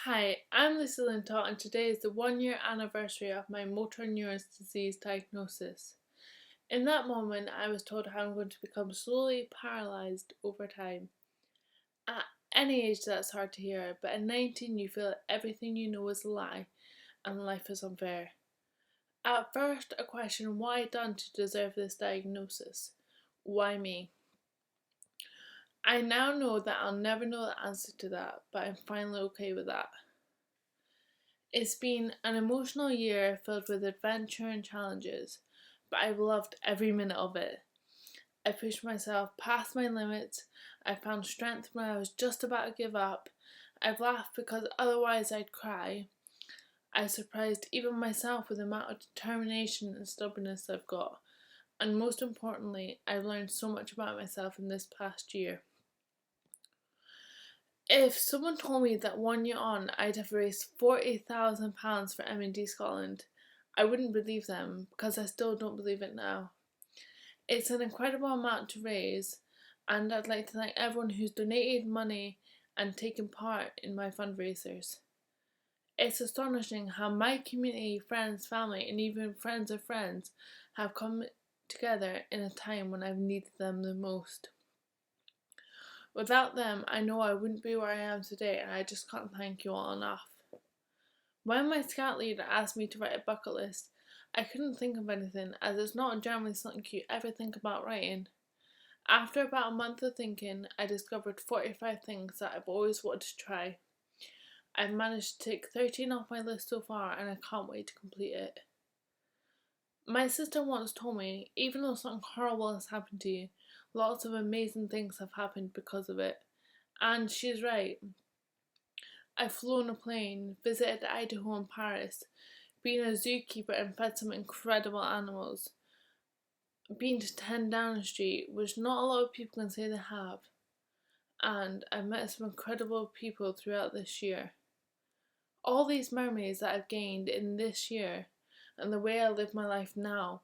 Hi, I'm Lisa Lintott and today is the 1 year anniversary of my motor neurons disease diagnosis. In that moment, I was told how I'm going to become slowly paralysed over time. At any age, that's hard to hear, but at 19, you feel that everything you know is a lie and life is unfair. At first, I questioned what I'd done to deserve this diagnosis. Why me? I now know that I'll never know the answer to that, but I'm finally okay with that. It's been an emotional year filled with adventure and challenges, but I've loved every minute of it. I pushed myself past my limits, I found strength when I was just about to give up, I've laughed because otherwise I'd cry. I surprised even myself with the amount of determination and stubbornness I've got, and most importantly, I've learned so much about myself in this past year. If someone told me that 1 year on I'd have raised £40,000 for MND Scotland, I wouldn't believe them because I still don't believe it now. It's an incredible amount to raise, and I'd like to thank everyone who's donated money and taken part in my fundraisers. It's astonishing how my community, friends, family, and even friends of friends have come together in a time when I've needed them the most. Without them, I know I wouldn't be where I am today, and I just can't thank you all enough. When my scout leader asked me to write a bucket list, I couldn't think of anything, as it's not generally something you ever think about writing. After about a month of thinking, I discovered 45 things that I've always wanted to try. I've managed to tick 13 off my list so far, and I can't wait to complete it. My sister once told me, even though something horrible has happened to you, lots of amazing things have happened because of it. And she's right. I've flown a plane, visited Idaho and Paris, been a zookeeper and fed some incredible animals, been to 10 Downing Street, which not a lot of people can say they have, and I've met some incredible people throughout this year. All these memories that I've gained in this year and the way I live my life now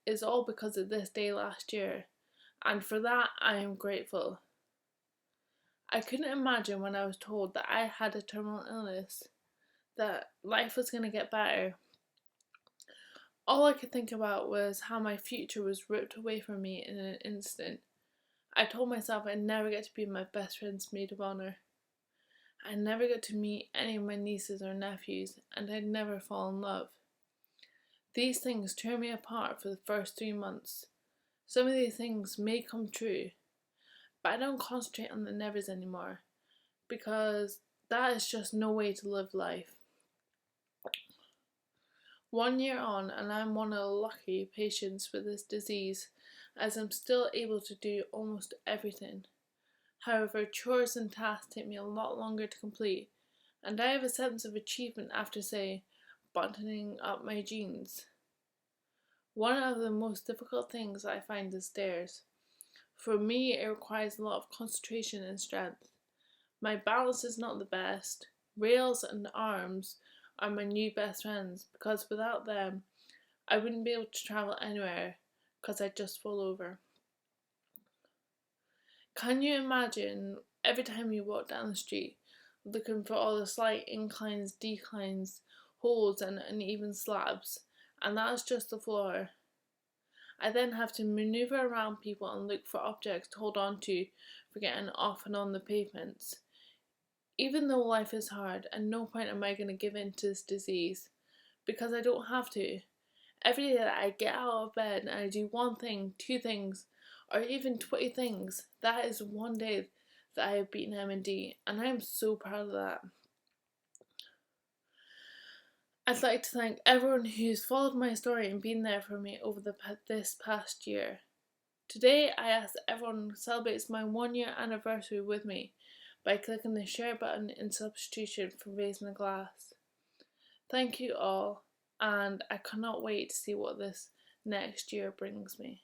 is all because of this day last year, and for that I am grateful. I couldn't imagine when I was told that I had a terminal illness that life was going to get better. All I could think about was how my future was ripped away from me in an instant. I told myself I'd never get to be my best friend's maid of honour. I'd never get to meet any of my nieces or nephews, and I'd never fall in love. These things tore me apart for the first 3 months. Some of these things may come true, but I don't concentrate on the nevers anymore, because that is just no way to live life. 1 year on, and I'm one of the lucky patients with this disease, as I'm still able to do almost everything. However, chores and tasks take me a lot longer to complete, and I have a sense of achievement after, say, buttoning up my jeans. One of the most difficult things I find is stairs. For me, it requires a lot of concentration and strength. My balance is not the best. Rails and arms are my new best friends because without them, I wouldn't be able to travel anywhere because I'd just fall over. Can you imagine every time you walk down the street looking for all the slight inclines, declines, holes, and uneven slabs, and that's just the floor? I then have to manoeuvre around people and look for objects to hold on to for getting off and on the pavements. Even though life is hard, at no point am I going to give in to this disease, because I don't have to. Every day that I get out of bed and I do one thing, two things, or even 20 things, that is one day that I have beaten MND, and I am so proud of that. I'd like to thank everyone who's followed my story and been there for me over this past year. Today, I ask that everyone celebrates my 1 year anniversary with me by clicking the share button in substitution for raising a glass. Thank you all, and I cannot wait to see what this next year brings me.